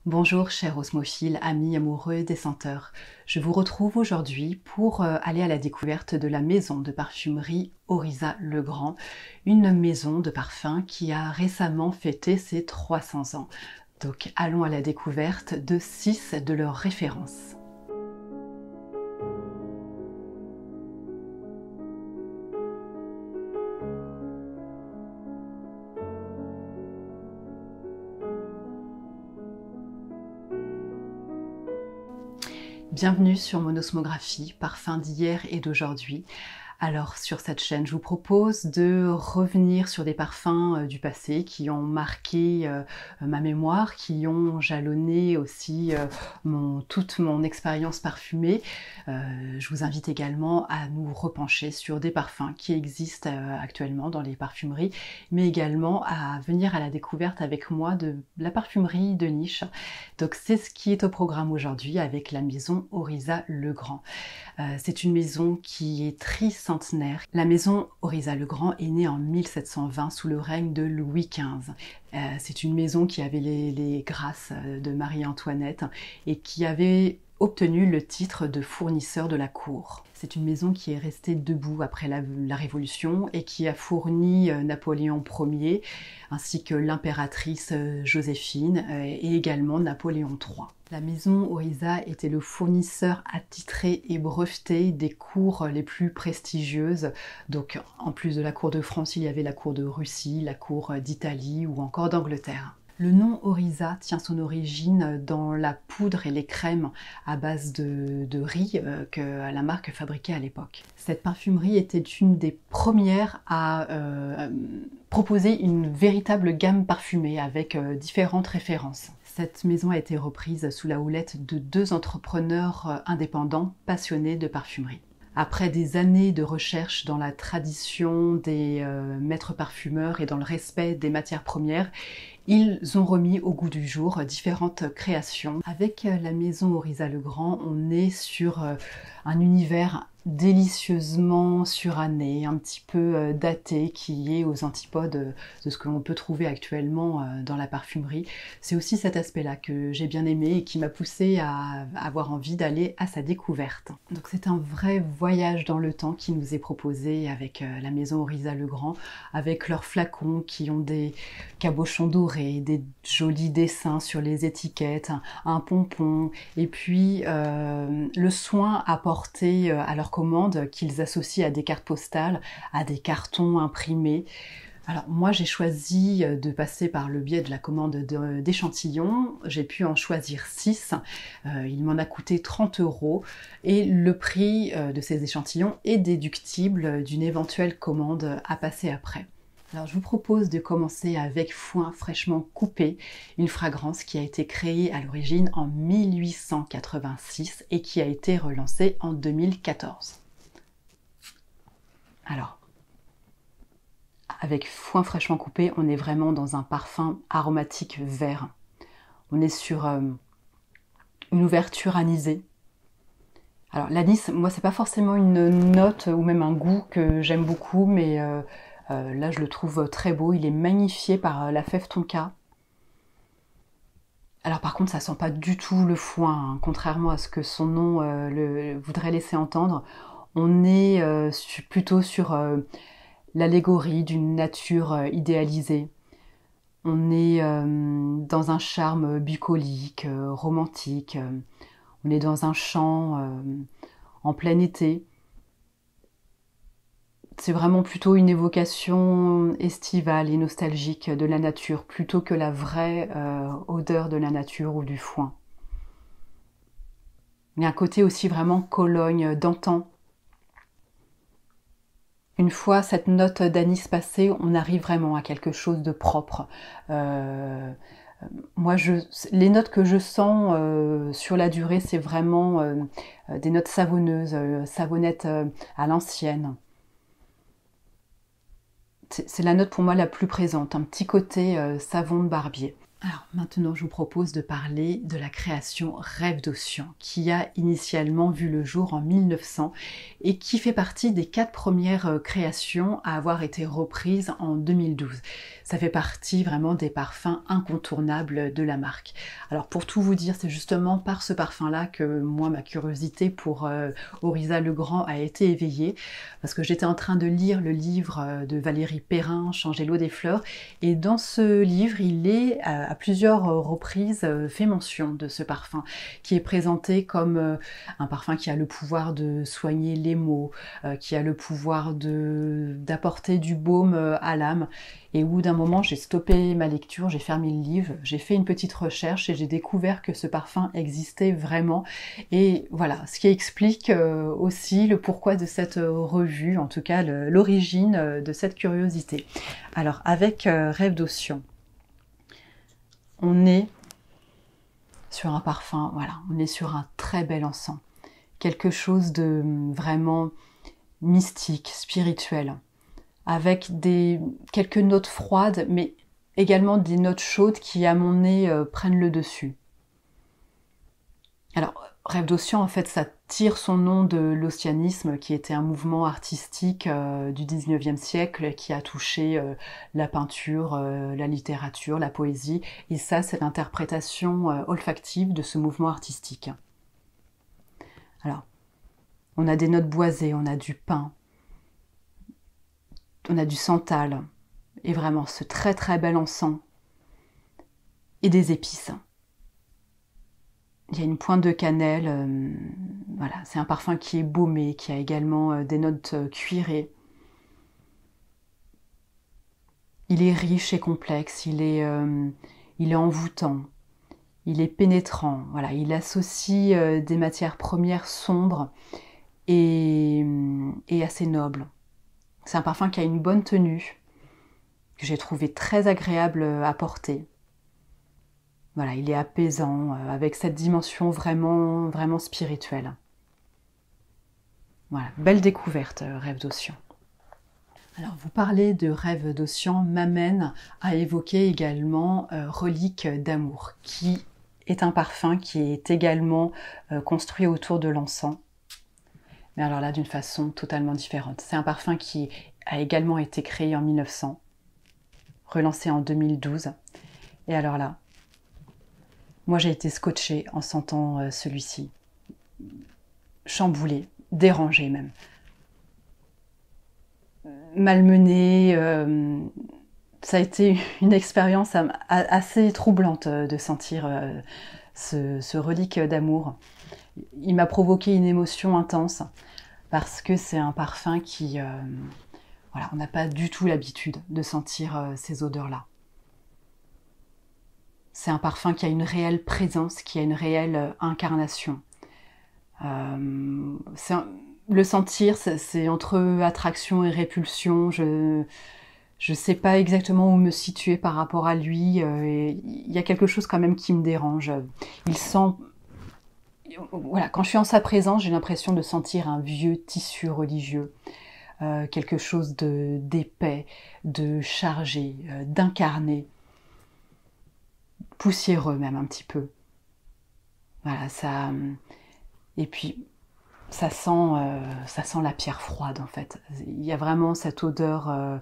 Bonjour chers osmophiles, amis amoureux des senteurs. Je vous retrouve aujourd'hui pour aller à la découverte de la maison de parfumerie Oryza Le Grand, une maison de parfum qui a récemment fêté ses 300 ans. Donc allons à la découverte de 6 de leurs références. Bienvenue sur mon osmographie, parfum d'hier et d'aujourd'hui. Alors sur cette chaîne, je vous propose de revenir sur des parfums du passé qui ont marqué ma mémoire, qui ont jalonné aussi toute mon expérience parfumée. Je vous invite également à nous repencher sur des parfums qui existent actuellement dans les parfumeries, mais également à venir à la découverte avec moi de la parfumerie de niche. Donc c'est ce qui est au programme aujourd'hui avec la maison Oryza Le Grand. C'est une maison qui est tricentenaire. La maison Oryza Le Grand est née en 1720 sous le règne de Louis XV. C'est une maison qui avait les grâces de Marie-Antoinette et qui avait obtenu le titre de fournisseur de la cour. C'est une maison qui est restée debout après la Révolution et qui a fourni Napoléon Ier ainsi que l'impératrice Joséphine et également Napoléon III. La maison Oryza était le fournisseur attitré et breveté des cours les plus prestigieuses. Donc en plus de la cour de France, il y avait la cour de Russie, la cour d'Italie ou encore d'Angleterre. Le nom Oryza tient son origine dans la poudre et les crèmes à base de riz que la marque fabriquait à l'époque. Cette parfumerie était une des premières à proposer une véritable gamme parfumée avec différentes références. Cette maison a été reprise sous la houlette de 2 entrepreneurs indépendants passionnés de parfumerie. Après des années de recherche dans la tradition des maîtres parfumeurs et dans le respect des matières premières, ils ont remis au goût du jour différentes créations. Avec la maison Oryza Le Grand, on est sur un univers délicieusement suranné, un petit peu daté, qui est aux antipodes de ce que l'on peut trouver actuellement dans la parfumerie. C'est aussi cet aspect-là que j'ai bien aimé et qui m'a poussée à avoir envie d'aller à sa découverte. Donc c'est un vrai voyage dans le temps qui nous est proposé avec la maison Oryza Le Grand, avec leurs flacons qui ont des cabochons dorés, des jolis dessins sur les étiquettes, un pompon, et puis le soin apporté à leur commande qu'ils associent à des cartes postales, à des cartons imprimés. Alors moi j'ai choisi de passer par le biais de la commande d'échantillons, j'ai pu en choisir 6, il m'en a coûté 30 € et le prix de ces échantillons est déductible d'une éventuelle commande à passer après. Alors je vous propose de commencer avec Foin fraîchement coupé, une fragrance qui a été créée à l'origine en 1886 et qui a été relancée en 2014. Alors, avec Foin fraîchement coupé, on est vraiment dans un parfum aromatique vert. On est sur une ouverture anisée. Alors l'anis, moi c'est pas forcément une note ou même un goût que j'aime beaucoup, mais là je le trouve très beau. Il est magnifié par la fève tonka. Alors par contre ça sent pas du tout le foin, hein, contrairement à ce que son nom voudrait laisser entendre. On est plutôt sur l'allégorie d'une nature idéalisée. On est dans un charme bucolique, romantique. On est dans un champ en plein été. C'est vraiment plutôt une évocation estivale et nostalgique de la nature, plutôt que la vraie odeur de la nature ou du foin. Il y a un côté aussi vraiment Cologne d'antan. Une fois cette note d'anis passée, on arrive vraiment à quelque chose de propre. Moi, les notes que je sens sur la durée, c'est vraiment des notes savonneuses, savonnettes à l'ancienne. C'est la note pour moi la plus présente, un petit côté savon de barbier. Alors maintenant, je vous propose de parler de la création Rêve d'Ossian, qui a initialement vu le jour en 1900 et qui fait partie des 4 premières créations à avoir été reprises en 2012. Ça fait partie vraiment des parfums incontournables de la marque. Alors pour tout vous dire, c'est justement par ce parfum-là que moi, ma curiosité pour Oryza Legrand a été éveillée, parce que j'étais en train de lire le livre de Valérie Perrin, Changer l'eau des fleurs, et dans ce livre, il est à plusieurs reprises fait mention de ce parfum, qui est présenté comme un parfum qui a le pouvoir de soigner les maux, qui a le pouvoir d'apporter du baume à l'âme. Et au bout d'un moment, j'ai stoppé ma lecture, j'ai fermé le livre, j'ai fait une petite recherche et j'ai découvert que ce parfum existait vraiment. Et voilà, ce qui explique aussi le pourquoi de cette revue, en tout cas l'origine de cette curiosité. Alors, avec Rêve d'Ossian, on est sur un parfum, voilà, on est sur un très bel encens. Quelque chose de vraiment mystique, spirituel, avec quelques notes froides, mais également des notes chaudes qui, à mon nez, prennent le dessus. Alors, Rêve d'Ossian, en fait, ça tire son nom de l'ossianisme, qui était un mouvement artistique du 19e siècle qui a touché la peinture, la littérature, la poésie. Et ça, c'est l'interprétation olfactive de ce mouvement artistique. Alors, on a des notes boisées, on a du pin, on a du santal, et vraiment ce très très bel encens, et des épices. Il y a une pointe de cannelle, voilà, c'est un parfum qui est baumé, qui a également des notes cuirées. Il est riche et complexe, il est envoûtant, il est pénétrant, voilà, il associe des matières premières sombres et assez nobles. C'est un parfum qui a une bonne tenue, que j'ai trouvé très agréable à porter. Voilà, il est apaisant, avec cette dimension vraiment, vraiment spirituelle. Voilà, belle découverte, Rêve d'Ossian. Alors, vous parler de Rêve d'Ossian m'amène à évoquer également Relique d'amour, qui est un parfum qui est également construit autour de l'encens. Mais alors là, d'une façon totalement différente. C'est un parfum qui a également été créé en 1900, relancé en 2012. Et alors là, moi, j'ai été scotchée en sentant celui-ci. Chamboulée, dérangée même. Malmenée. Ça a été une expérience assez troublante de sentir ce relique d'amour. Il m'a provoqué une émotion intense parce que c'est un parfum qui... voilà, on n'a pas du tout l'habitude de sentir ces odeurs-là. C'est un parfum qui a une réelle présence, qui a une réelle incarnation. Le sentir, c'est entre attraction et répulsion. Je sais pas exactement où me situer par rapport à lui. Il y a quelque chose quand même qui me dérange. Il sent... Voilà, quand je suis en sa présence, j'ai l'impression de sentir un vieux tissu religieux. Quelque chose d'épais, de chargé, d'incarné. Poussiéreux même un petit peu. Voilà, ça... Et puis, ça sent la pierre froide en fait. Il y a vraiment cette odeur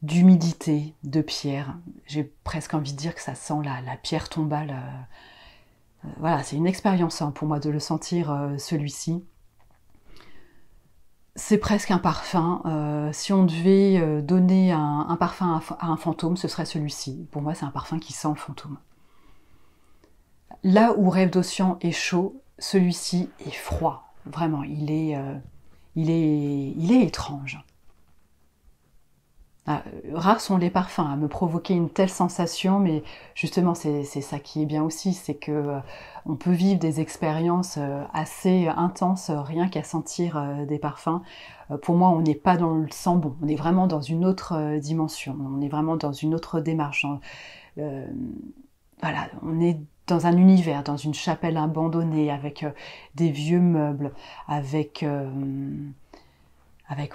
d'humidité, de pierre. J'ai presque envie de dire que ça sent la pierre tombale. Voilà, c'est une expérience pour moi de le sentir, celui-ci. C'est presque un parfum. Si on devait donner un parfum à un fantôme, ce serait celui-ci. Pour moi, c'est un parfum qui sent le fantôme. Là où Rêve d'Ossian est chaud, celui-ci est froid. Vraiment, il est étrange. Rares sont les parfums à me provoquer une telle sensation, mais justement c'est ça qui est bien aussi, c'est que on peut vivre des expériences assez intenses rien qu'à sentir des parfums. Pour moi, on n'est pas dans le sent bon, on est vraiment dans une autre dimension, on est vraiment dans une autre démarche. Voilà, on est dans un univers, dans une chapelle abandonnée, avec des vieux meubles, avec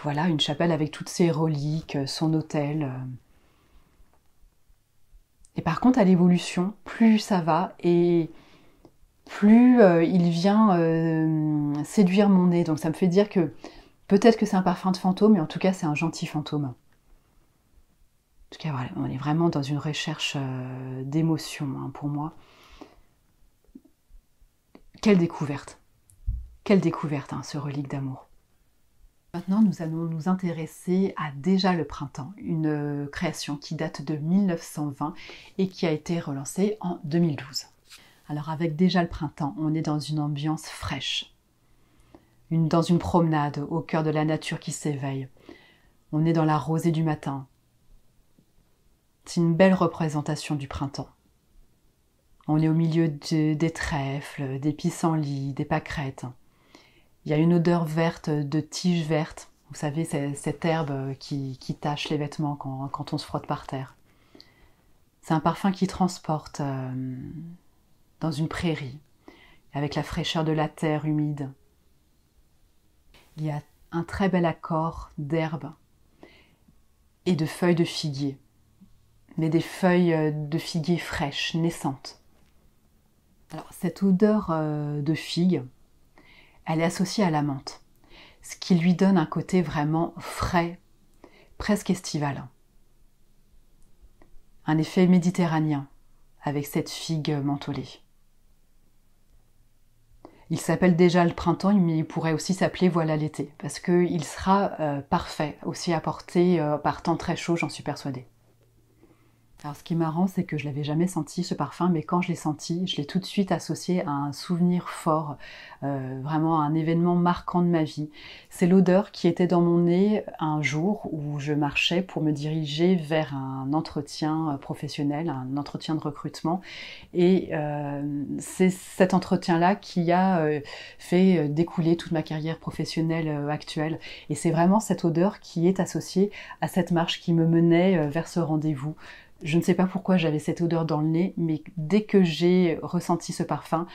voilà, une chapelle avec toutes ses reliques, son autel. Et par contre, à l'évolution, plus ça va et plus il vient séduire mon nez. Donc ça me fait dire que peut-être que c'est un parfum de fantôme, mais en tout cas c'est un gentil fantôme. En tout cas, voilà, on est vraiment dans une recherche d'émotion hein, pour moi. Quelle découverte! Quelle découverte, hein, ce relique d'amour. Maintenant, nous allons nous intéresser à Déjà le printemps, une création qui date de 1920 et qui a été relancée en 2012. Alors avec Déjà le printemps, on est dans une ambiance fraîche, dans une promenade au cœur de la nature qui s'éveille. On est dans la rosée du matin. C'est une belle représentation du printemps. On est au milieu des trèfles, des pissenlits, des pâquerettes. Il y a une odeur verte de tiges vertes. Vous savez, c'est cette herbe qui tache les vêtements quand on se frotte par terre. C'est un parfum qui transporte dans une prairie, avec la fraîcheur de la terre humide. Il y a un très bel accord d'herbes et de feuilles de figuier, mais des feuilles de figuier fraîches, naissantes. Alors, cette odeur de figue, elle est associée à la menthe, ce qui lui donne un côté vraiment frais, presque estival. Un effet méditerranéen avec cette figue mentholée. Il s'appelle Déjà le printemps, mais il pourrait aussi s'appeler Voilà l'été, parce qu'il sera parfait aussi à porter par temps très chaud, j'en suis persuadée. Alors ce qui est marrant, c'est que je l'avais jamais senti ce parfum, mais quand je l'ai senti, je l'ai tout de suite associé à un souvenir fort, vraiment à un événement marquant de ma vie. C'est l'odeur qui était dans mon nez un jour où je marchais pour me diriger vers un entretien professionnel, un entretien de recrutement. Et c'est cet entretien-là qui a fait découler toute ma carrière professionnelle actuelle. Et c'est vraiment cette odeur qui est associée à cette marche qui me menait vers ce rendez-vous. Je ne sais pas pourquoi j'avais cette odeur dans le nez, mais dès que j'ai ressenti ce parfum,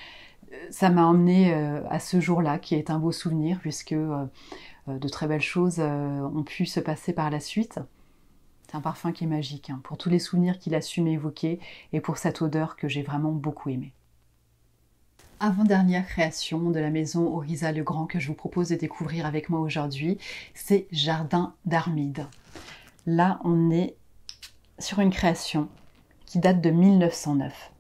ça m'a emmené à ce jour-là, qui est un beau souvenir, puisque de très belles choses ont pu se passer par la suite. C'est un parfum qui est magique, hein, pour tous les souvenirs qu'il a su m'évoquer, et pour cette odeur que j'ai vraiment beaucoup aimée. Avant-dernière création de la maison Oryza Le Grand que je vous propose de découvrir avec moi aujourd'hui, c'est Jardin d'Armide. Là, on est sur une création qui date de 1909.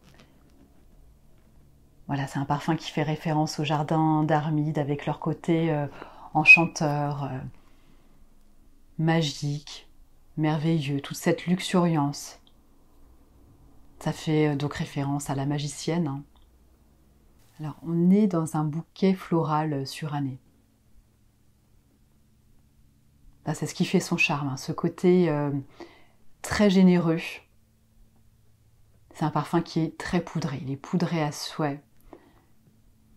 Voilà, c'est un parfum qui fait référence au jardin d'Armide avec leur côté enchanteur, magique, merveilleux, toute cette luxuriance. Ça fait donc référence à la magicienne. Hein. Alors, on est dans un bouquet floral suranné. C'est ce qui fait son charme, hein, ce côté très généreux. C'est un parfum qui est très poudré, il est poudré à souhait.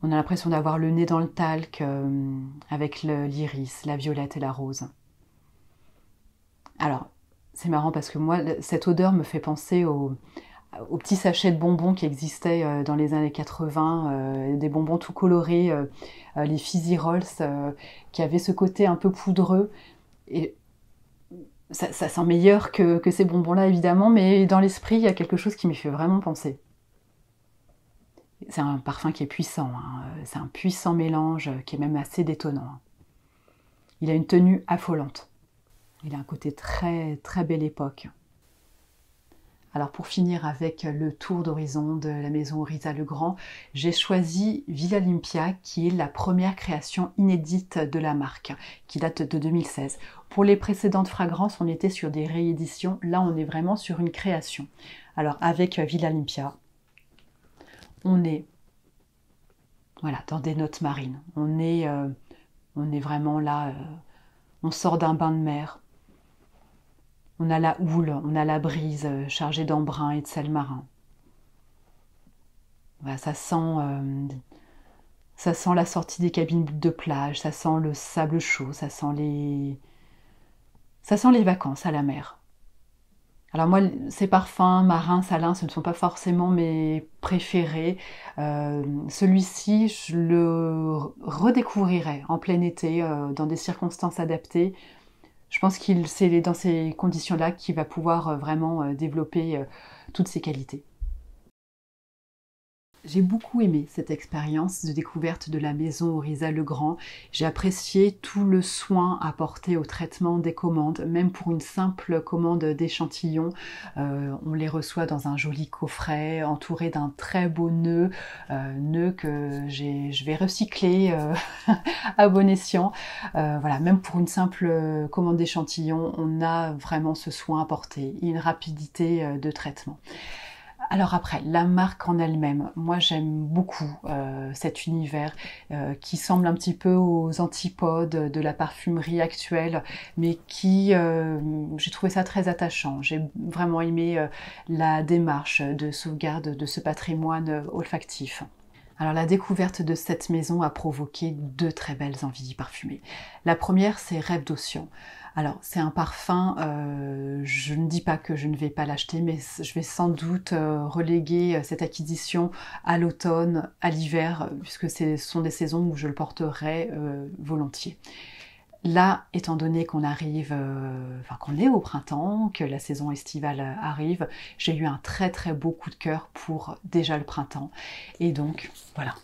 On a l'impression d'avoir le nez dans le talc avec l'iris, la violette et la rose. Alors, c'est marrant parce que moi, cette odeur me fait penser aux petits sachets de bonbons qui existaient dans les années 80, des bonbons tout colorés, les Fizzy Rolls, qui avaient ce côté un peu poudreux. Et ça sent meilleur que ces bonbons-là, évidemment, mais dans l'esprit, il y a quelque chose qui m'y fait vraiment penser. C'est un parfum qui est puissant, hein. C'est un puissant mélange qui est même assez détonnant. Hein. Il a une tenue affolante. Il a un côté très, très belle époque. Alors pour finir avec le tour d'horizon de la maison Oryza Le Grand, j'ai choisi Villa Olympia, qui est la première création inédite de la marque, qui date de 2016. Pour les précédentes fragrances, on était sur des rééditions. Là, on est vraiment sur une création. Alors avec Villa Olympia, on est voilà, dans des notes marines. On est vraiment là, on sort d'un bain de mer. On a la houle, on a la brise chargée d'embrun et de sel marin. Voilà, ça sent la sortie des cabines de plage, ça sent le sable chaud, ça sent les vacances à la mer. Alors moi, ces parfums marins, salins, ce ne sont pas forcément mes préférés. Celui-ci, je le redécouvrirai en plein été, dans des circonstances adaptées. Je pense qu'il c'est dans ces conditions-là qu'il va pouvoir vraiment développer toutes ses qualités. J'ai beaucoup aimé cette expérience de découverte de la maison Oryza Legrand. J'ai apprécié tout le soin apporté au traitement des commandes, même pour une simple commande d'échantillons. On les reçoit dans un joli coffret, entouré d'un très beau nœud, nœud que je vais recycler à bon escient. Voilà, même pour une simple commande d'échantillons, on a vraiment ce soin apporté, une rapidité de traitement. Alors après, la marque en elle-même, moi j'aime beaucoup cet univers qui semble un petit peu aux antipodes de la parfumerie actuelle, mais qui, j'ai trouvé ça très attachant. J'ai vraiment aimé la démarche de sauvegarde de ce patrimoine olfactif. Alors la découverte de cette maison a provoqué deux très belles envies d'y parfumer. La première, c'est Rêve d'Ossian. Alors c'est un parfum, je ne dis pas que je ne vais pas l'acheter, mais je vais sans doute reléguer cette acquisition à l'automne, à l'hiver, puisque ce sont des saisons où je le porterai volontiers. Là, étant donné qu'on arrive, qu'on est au printemps, que la saison estivale arrive, j'ai eu un très très beau coup de cœur pour déjà le printemps. Et donc, voilà.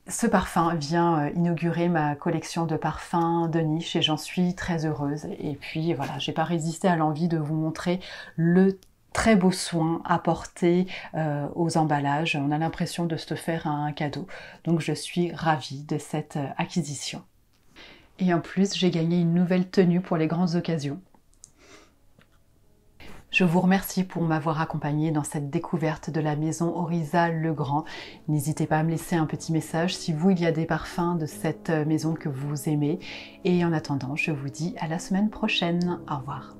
Ce parfum vient inaugurer ma collection de parfums de niche et j'en suis très heureuse. Et puis voilà, j'ai pas résisté à l'envie de vous montrer le très beau soin apporté aux emballages. On a l'impression de se faire un cadeau. Donc je suis ravie de cette acquisition. Et en plus, j'ai gagné une nouvelle tenue pour les grandes occasions. Je vous remercie pour m'avoir accompagnée dans cette découverte de la maison Oryza Legrand. N'hésitez pas à me laisser un petit message si vous, il y a des parfums de cette maison que vous aimez. Et en attendant, je vous dis à la semaine prochaine. Au revoir.